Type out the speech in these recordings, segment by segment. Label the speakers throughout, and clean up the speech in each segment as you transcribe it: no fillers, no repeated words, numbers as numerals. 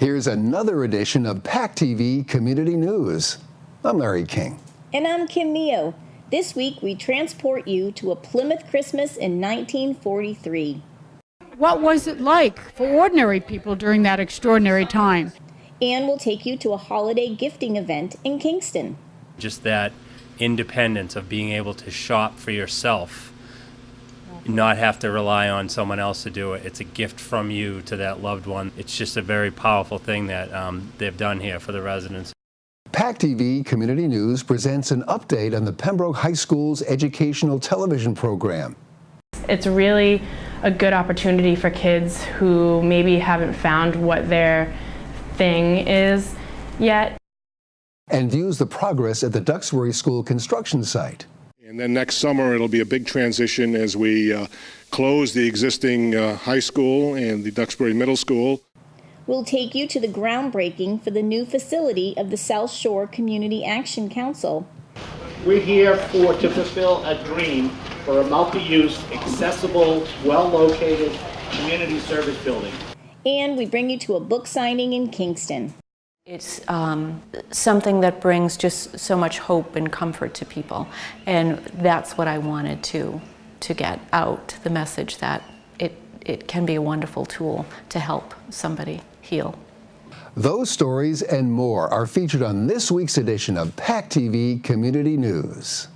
Speaker 1: Here's another edition of PACTV Community News. I'm Larry King.
Speaker 2: And I'm Kim Neo. This week we transport you to a Plymouth Christmas in 1943.
Speaker 3: What was it like for ordinary people during that extraordinary time?
Speaker 2: And we'll take you to a holiday gifting event in Kingston.
Speaker 4: Just that independence of being able to shop for yourself, not have to rely on someone else to do it. It's a gift from you to that loved one. It's just a very powerful thing that they've done here for the residents.
Speaker 1: PACTV Community News presents an update on the Pembroke High School's educational television program.
Speaker 5: It's really a good opportunity for kids who maybe haven't found what their thing is yet.
Speaker 1: And views the progress at the Duxbury School construction site.
Speaker 6: And then next summer it'll be a big transition as we close the existing high school and the Duxbury Middle School.
Speaker 2: We'll take you to the groundbreaking for the new facility of the South Shore Community Action Council.
Speaker 7: We're here to fulfill a dream for a multi-use, accessible, well-located community service building.
Speaker 2: And we bring you to a book signing in Kingston.
Speaker 8: It's something that brings just so much hope and comfort to people, and that's what I wanted to get out, the message that it can be a wonderful tool to help somebody heal.
Speaker 1: Those stories and more are featured on this week's edition of PACTV Community News.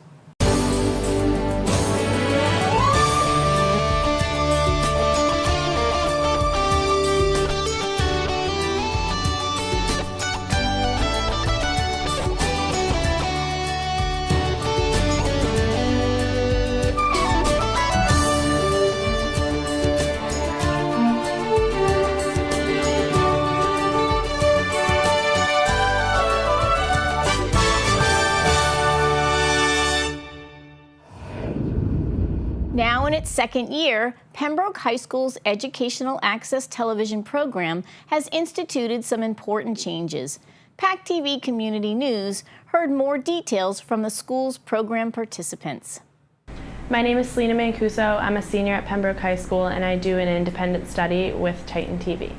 Speaker 2: Now in its second year, Pembroke High School's Educational Access Television program has instituted some important changes. PACTV Community News heard more details from the school's program participants.
Speaker 5: My name is Selena Mancuso. I'm a senior at Pembroke High School and I do an independent study with Titan TV.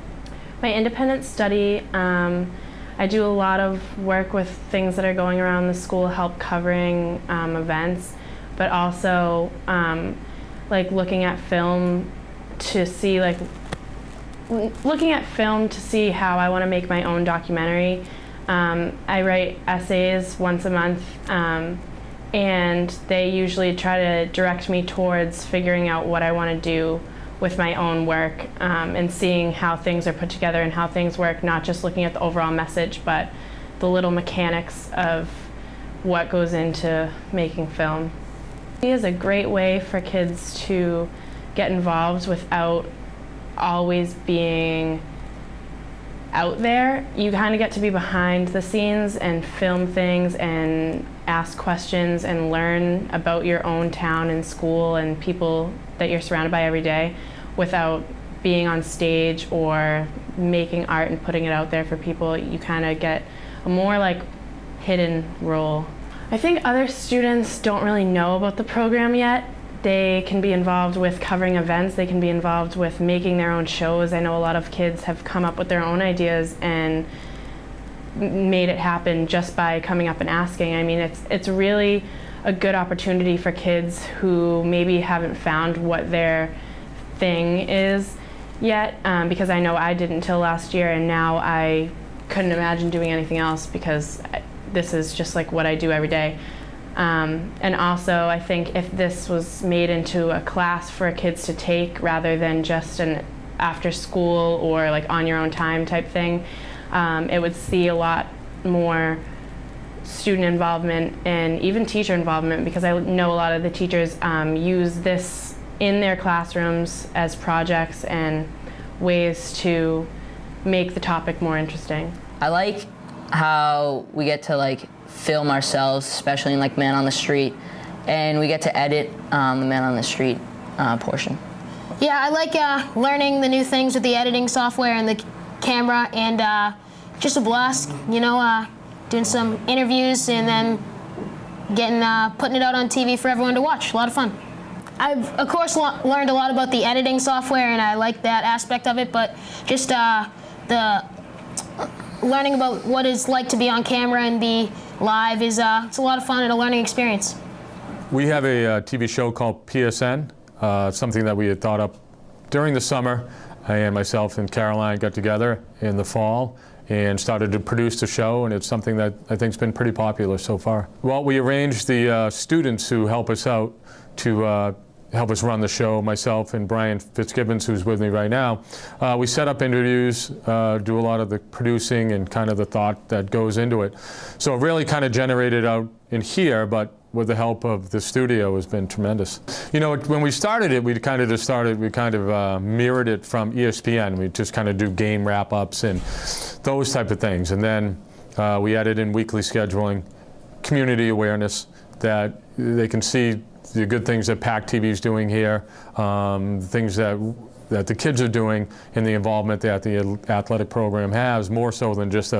Speaker 5: My independent study, I do a lot of work with things that are going around the school, help covering events, but also like looking at film to see how I want to make my own documentary. I write essays once a month, and they usually try to direct me towards figuring out what I want to do with my own work, and seeing how things are put together and how things work, not just looking at the overall message, but the little mechanics of what goes into making film. It is a great way for kids to get involved without always being out there. You kind of get to be behind the scenes and film things and ask questions and learn about your own town and school and people that you're surrounded by every day without being on stage or making art and putting it out there for people. You kind of get a more like hidden role. I think other students don't really know about the program yet. They can be involved with covering events, they can be involved with making their own shows. I know a lot of kids have come up with their own ideas and made it happen just by coming up and asking. I mean, it's really a good opportunity for kids who maybe haven't found what their thing is yet, because I know I didn't until last year, and now I couldn't imagine doing anything else because this is just like what I do every day. And also I think if this was made into a class for kids to take rather than just an after school or like on your own time type thing, it would see a lot more student involvement and even teacher involvement, because I know a lot of the teachers use this in their classrooms as projects and ways to make the topic more interesting.
Speaker 9: I like how we get to like film ourselves, especially in like Man on the Street, and we get to edit the Man on the Street portion.
Speaker 10: Yeah, I like learning the new things with the editing software and the camera, and just a blast, you know, doing some interviews and then putting it out on TV for everyone to watch. A lot of fun. I've, of course, learned a lot about the editing software, and I like that aspect of it, but just the learning about what it's like to be on camera and be live is it's a lot of fun and a learning experience.
Speaker 11: We have a TV show called PSN, something that we had thought up during the summer, and myself and Caroline got together in the fall and started to produce the show, and it's something that I think has been pretty popular so far. Well, we arranged the students who help us out to help us run the show, myself and Brian Fitzgibbons, who's with me right now. We set up interviews, do a lot of the producing and kind of the thought that goes into it. So it really kind of generated out in here, but with the help of the studio has been tremendous. You know, when we started it, we kind of mirrored it from ESPN. We just kind of do game wrap-ups and those type of things. And then we added in weekly scheduling, community awareness, that they can see the good things that PACTV is doing here, things that the kids are doing, and the involvement that the athletic program has, more so than just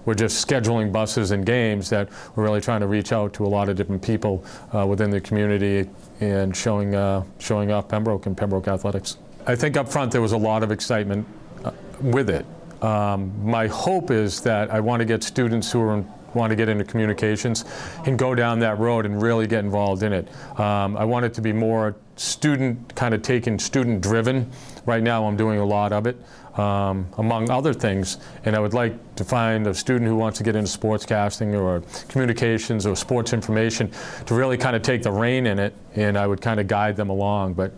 Speaker 11: we're just scheduling buses and games, that we're really trying to reach out to a lot of different people within the community and showing off Pembroke and Pembroke athletics. I think up front there was a lot of excitement with it. My hope is that I want to get students who want to get into communications and go down that road and really get involved in it. I want it to be more student driven. Right now I'm doing a lot of it, among other things, and I would like to find a student who wants to get into sportscasting or communications or sports information to really kind of take the rein in it, and I would kind of guide them along, but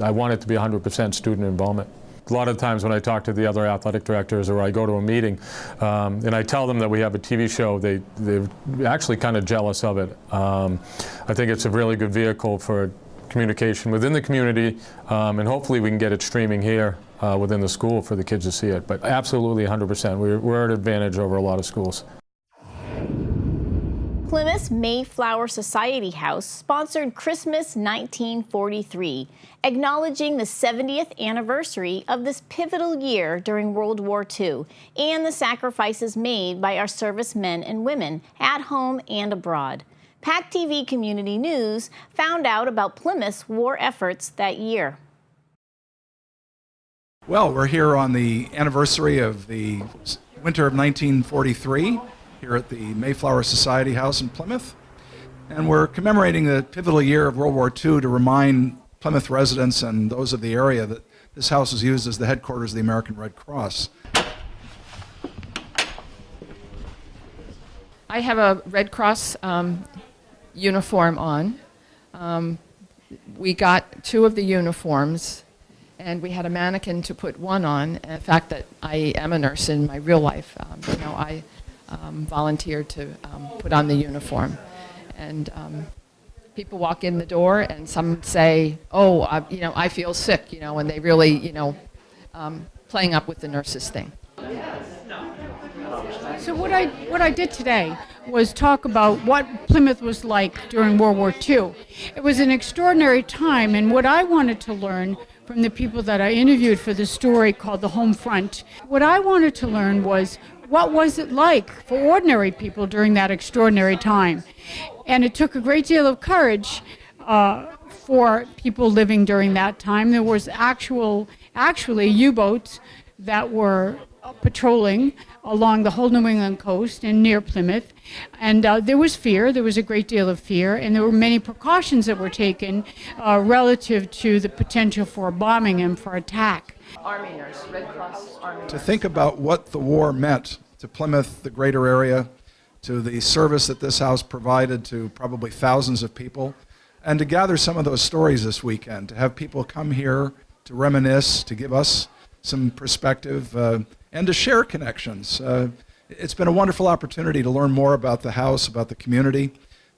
Speaker 11: I want it to be 100% student involvement. A lot of times when I talk to the other athletic directors or I go to a meeting and I tell them that we have a TV show, they're actually kind of jealous of it. I think it's a really good vehicle for communication within the community, and hopefully we can get it streaming here within the school for the kids to see it. But absolutely 100%. We're at an advantage over a lot of schools.
Speaker 2: Plymouth's Mayflower Society House sponsored Christmas 1943, acknowledging the 70th anniversary of this pivotal year during World War II and the sacrifices made by our servicemen and women at home and abroad. PACTV Community News found out about Plymouth's war efforts that year.
Speaker 12: Well, we're here on the anniversary of the winter of 1943. Here at the Mayflower Society House in Plymouth. And we're commemorating the pivotal year of World War II to remind Plymouth residents and those of the area that this house is used as the headquarters of the American Red Cross.
Speaker 13: I have a Red Cross uniform on. We got 2 of the uniforms, and we had a mannequin to put one on. And the fact that I am a nurse in my real life, I volunteered to put on the uniform, and people walk in the door and some say, "Oh, I feel sick," and they really, playing up with the nurses thing.
Speaker 3: So what I did today was talk about what Plymouth was like during World War II. It was an extraordinary time, and what I wanted to learn from the people that I interviewed for the story called The Home Front, what I wanted to learn was, what was it like for ordinary people during that extraordinary time? And it took a great deal of courage for people living during that time. There was actually U-boats that were patrolling along the whole New England coast and near Plymouth. And there was fear, there was a great deal of fear, and there were many precautions that were taken relative to the potential for bombing and for attack.
Speaker 13: Army nurse, Red Cross Army nurse.
Speaker 12: To think about what the war meant to Plymouth, the greater area, to the service that this house provided to probably thousands of people, and to gather some of those stories this weekend, to have people come here to reminisce, to give us some perspective, and to share connections. It's been a wonderful opportunity to learn more about the house, about the community,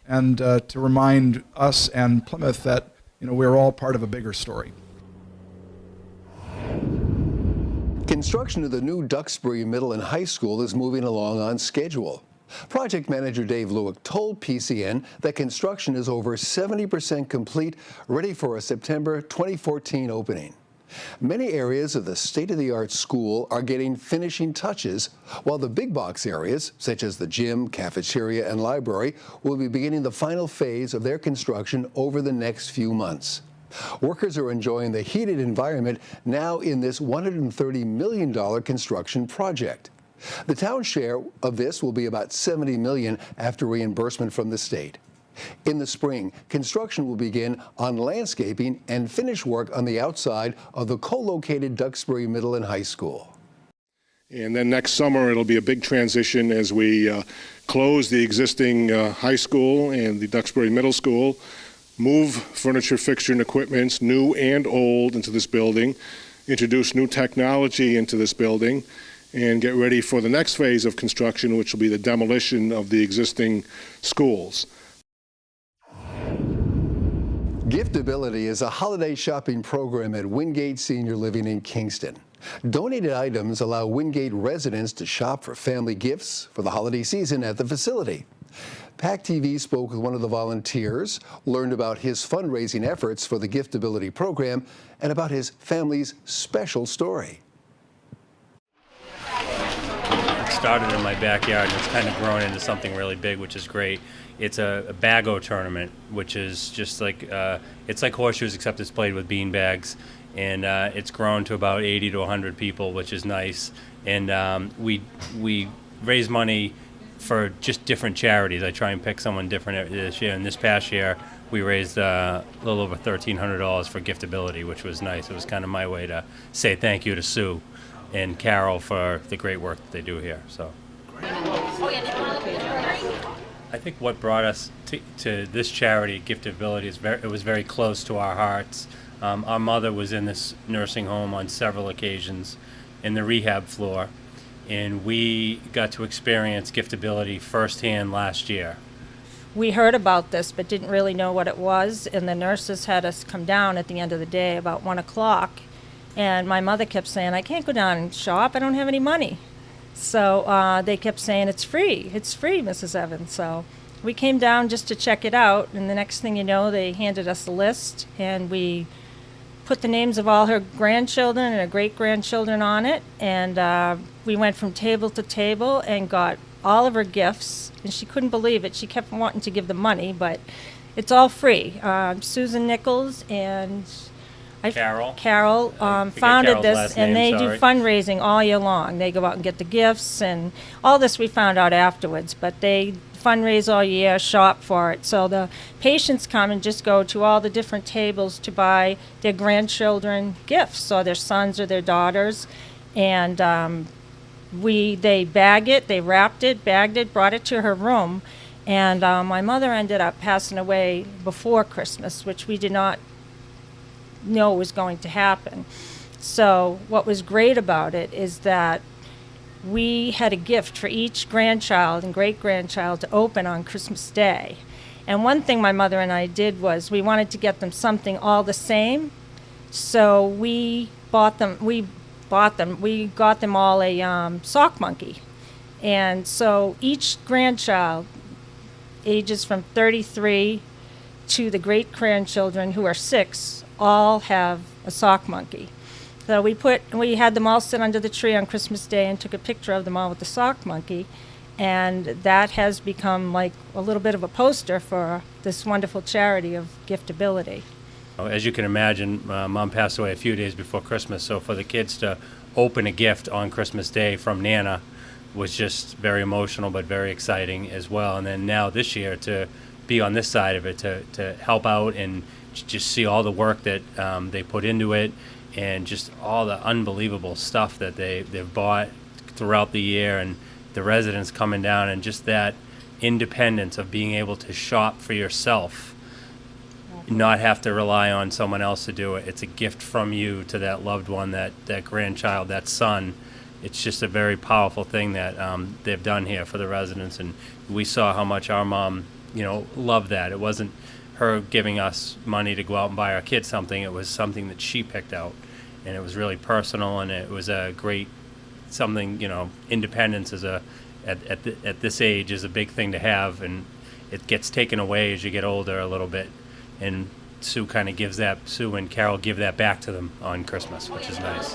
Speaker 12: and to remind us and Plymouth that we're all part of a bigger story.
Speaker 1: Construction of the new Duxbury Middle and High School is moving along on schedule. Project manager Dave Lewick told PCN that construction is over 70% complete, ready for a September 2014 opening. Many areas of the state-of-the-art school are getting finishing touches, while the big box areas, such as the gym, cafeteria, and library, will be beginning the final phase of their construction over the next few months. Workers are enjoying the heated environment now in this $130 million construction project. The town's share of this will be about $70 million after reimbursement from the state. In the spring, construction will begin on landscaping and finish work on the outside of the co-located Duxbury Middle and High School.
Speaker 6: And then next summer, it'll be a big transition as we close the existing high school and the Duxbury Middle School, move furniture, fixture, and equipment, new and old, into this building, introduce new technology into this building, and get ready for the next phase of construction, which will be the demolition of the existing schools.
Speaker 1: Giftability is a holiday shopping program at Wingate Senior Living in Kingston. Donated items allow Wingate residents to shop for family gifts for the holiday season at the facility. PACTV spoke with one of the volunteers, learned about his fundraising efforts for the Giftability program, and about his family's special story.
Speaker 4: It started in my backyard and it's kind of grown into something really big, which is great. It's a bago tournament, which is just like, it's like horseshoes except it's played with bean bags. And it's grown to about 80 to 100 people, which is nice. And we raise money for just different charities. I try and pick someone different this year. And this past year, we raised a little over $1,300 for Giftability, which was nice. It was kind of my way to say thank you to Sue and Carol for the great work that they do here. So, I think what brought us to this charity, Giftability, is it was very close to our hearts. Our mother was in this nursing home on several occasions in the rehab floor, and we got to experience Giftability firsthand last year.
Speaker 14: We heard about this but didn't really know what it was, and the nurses had us come down at the end of the day about 1 o'clock, and my mother kept saying, I can't go down and shop, I don't have any money. So they kept saying, it's free, Mrs. Evans. So we came down just to check it out, and the next thing you know, they handed us a list, and we put the names of all her grandchildren and her great-grandchildren on it, and we went from table to table and got all of her gifts, and she couldn't believe it. She kept wanting to give the money, but it's all free. Susan Nichols and Carol founded this, and they do fundraising all year long. They go out and get the gifts, and all this we found out afterwards, but they fundraise all year, shop for it. So the patients come and just go to all the different tables to buy their grandchildren gifts, or their sons or their daughters, and they bag it, they wrapped it, bagged it, brought it to her room, and my mother ended up passing away before Christmas, which we did not know was going to happen. So what was great about it is that we had a gift for each grandchild and great-grandchild to open on Christmas Day. And one thing my mother and I did was we wanted to get them something all the same, so we got them all a sock monkey. And so each grandchild, ages from 33 to the great-grandchildren who are 6, all have a sock monkey. So we had them all sit under the tree on Christmas Day and took a picture of them all with the sock monkey, and that has become like a little bit of a poster for this wonderful charity of Giftability.
Speaker 4: As you can imagine, Mom passed away a few days before Christmas, so for the kids to open a gift on Christmas Day from Nana was just very emotional but very exciting as well. And then now this year to be on this side of it, to help out and just see all the work that they put into it, and just all the unbelievable stuff that they've bought throughout the year, and the residents coming down, and just that independence of being able to shop for yourself, not have to rely on someone else to do it. It's a gift from you to that loved one, that grandchild, that son. It's just a very powerful thing that they've done here for the residents, and we saw how much our mom, loved that. It wasn't her giving us money to go out and buy our kids something. It was something that she picked out, and it was really personal, and it was a great something. Independence is at this age is a big thing to have, and it gets taken away as you get older a little bit. And Sue and Carol give that back to them on Christmas, which is nice.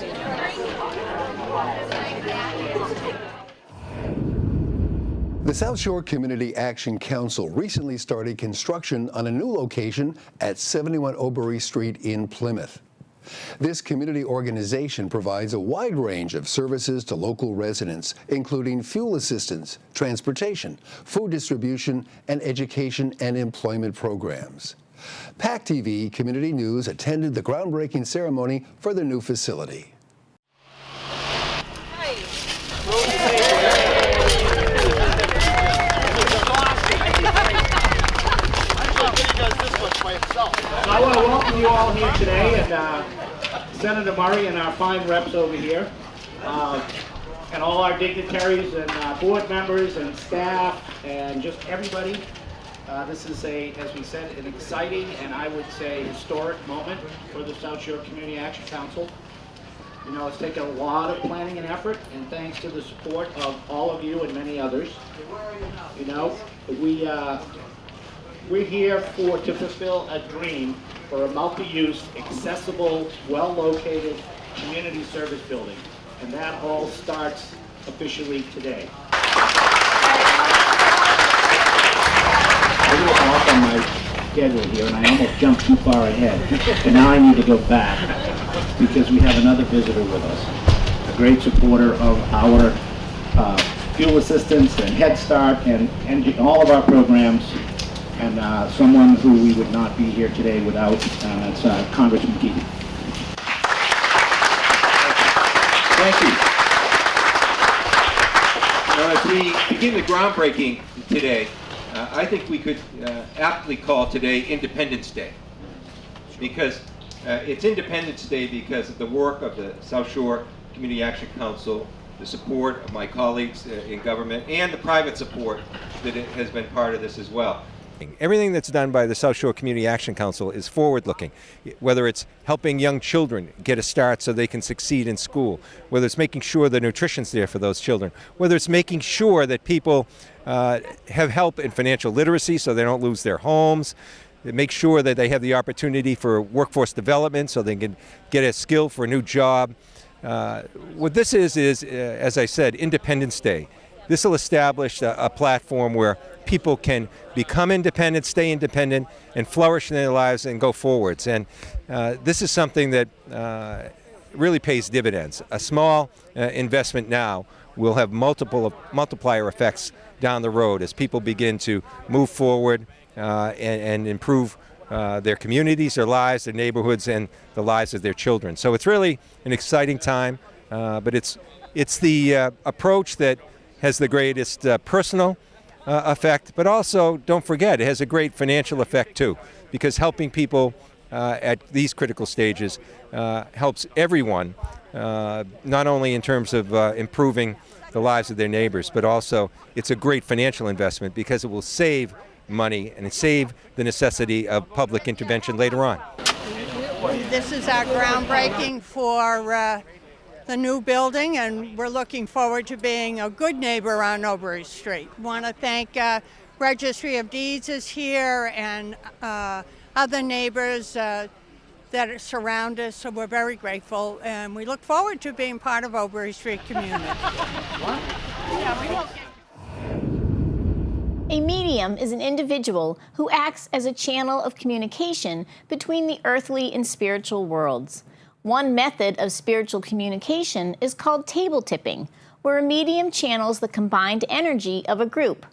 Speaker 1: The South Shore Community Action Council recently started construction on a new location at 71 Obery Street in Plymouth. This community organization provides a wide range of services to local residents, including fuel assistance, transportation, food distribution, and education and employment programs. PACTV Community News attended the groundbreaking ceremony for the new facility.
Speaker 7: I want to welcome you all here today, and Senator Murray and our fine reps over here, and all our dignitaries and board members and staff and just everybody. This is as we said, an exciting and I would say historic moment for the South Shore Community Action Council. You know, it's taken a lot of planning and effort, and thanks to the support of all of you and many others. You know, we're here to fulfill a dream for a multi-use, accessible, well-located community service building. And that all starts officially today. I was off on my schedule here and I almost jumped too far ahead. And now I need to go back because we have another visitor with us. A great supporter of our fuel assistance and Head Start and all of our programs. And someone who we would not be here today without, that's Congressman Keating.
Speaker 15: Thank you. As we begin the groundbreaking today, I think we could aptly call today Independence Day. Because it's Independence Day because of the work of the South Shore Community Action Council, the support of my colleagues in government, and the private support that has been part of this as well.
Speaker 16: Everything that's done by the South Shore Community Action Council is forward-looking, whether it's helping young children get a start so they can succeed in school, whether it's making sure the nutrition's there for those children, whether it's making sure that people have help in financial literacy so they don't lose their homes, make sure that they have the opportunity for workforce development so they can get a skill for a new job. What this is, as I said, Independence Day. This will establish a platform where people can become independent, stay independent, and flourish in their lives and go forwards. And this is something that really pays dividends. A small investment now will have multiplier effects down the road as people begin to move forward and improve their communities, their lives, their neighborhoods, and the lives of their children. So it's really an exciting time, but it's the approach that has the greatest personal effect, but also, don't forget, it has a great financial effect too, because helping people at these critical stages helps everyone, not only in terms of improving the lives of their neighbors, but also it's a great financial investment because it will save money and save the necessity of public intervention later on.
Speaker 17: This is our groundbreaking for the new building, and we're looking forward to being a good neighbor on Oberry Street. Want to thank Registry of Deeds is here and other neighbors that surround us, so we're very grateful, and we look forward to being part of Oberry Street community.
Speaker 2: A medium is an individual who acts as a channel of communication between the earthly and spiritual worlds. One method of spiritual communication is called table tipping, where a medium channels the combined energy of a group.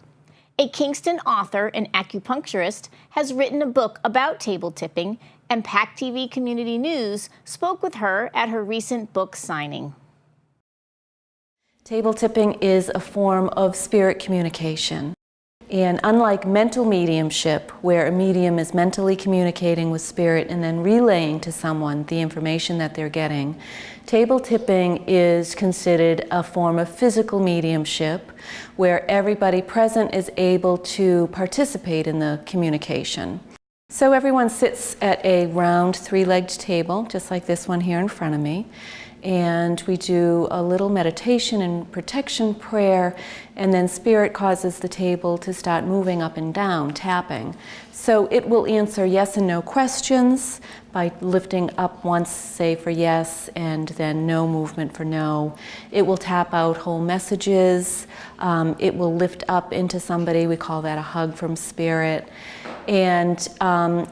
Speaker 2: A Kingston author and acupuncturist has written a book about table tipping, and PACTV Community News spoke with her at her recent book signing.
Speaker 8: Table tipping is a form of spirit communication. And unlike mental mediumship, where a medium is mentally communicating with spirit and then relaying to someone the information that they're getting, table tipping is considered a form of physical mediumship where everybody present is able to participate in the communication. So everyone sits at a round three-legged table, just like this one here in front of me. And we do a little meditation and protection prayer, and then spirit causes the table to start moving up and down, tapping. So it will answer yes and no questions by lifting up once, say for yes, and then no movement for no. It will tap out whole messages. It will lift up into somebody. We call that a hug from spirit. And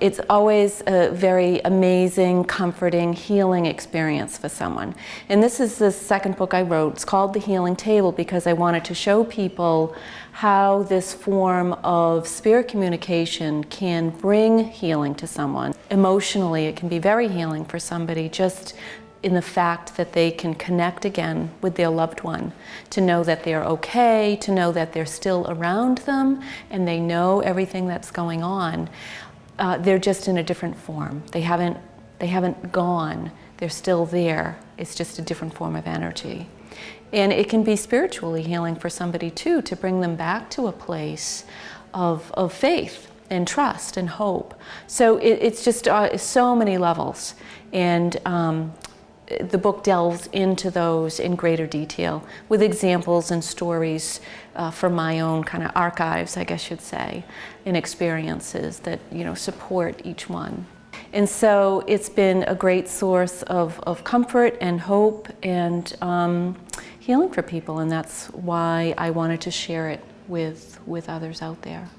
Speaker 8: it's always a very amazing, comforting, healing experience for someone. And this is the second book I wrote. It's called The Healing Table because I wanted to show people how this form of spirit communication can bring healing to someone. Emotionally, it can be very healing for somebody just in the fact that they can connect again with their loved one, to know that they're okay, to know that they're still around them and they know everything that's going on. They're just in a different form. They haven't gone. They're still there. It's just a different form of energy. And it can be spiritually healing for somebody too, to bring them back to a place of faith and trust and hope. So it's just so many levels. And the book delves into those in greater detail with examples and stories from my own kind of archives, I guess you'd say, and experiences that, support each one. And so it's been a great source of comfort and hope and healing for people, and that's why I wanted to share it with others out there.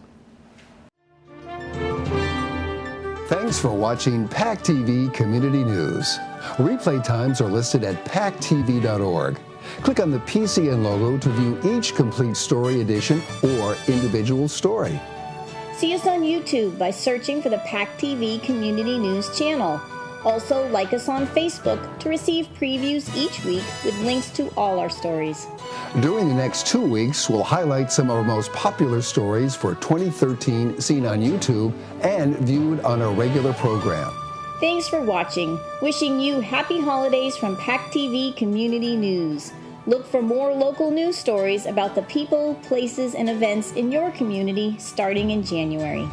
Speaker 1: Thanks for watching PACTV Community News. Replay times are listed at PACTV.org. Click on the PCN logo to view each complete story edition or individual story.
Speaker 2: See us on YouTube by searching for the PACTV Community News channel. Also, like us on Facebook to receive previews each week with links to all our stories.
Speaker 1: During the next 2 weeks, we'll highlight some of our most popular stories for 2013 seen on YouTube and viewed on our regular program.
Speaker 2: Thanks for watching. Wishing you happy holidays from PACTV Community News. Look for more local news stories about the people, places, and events in your community starting in January.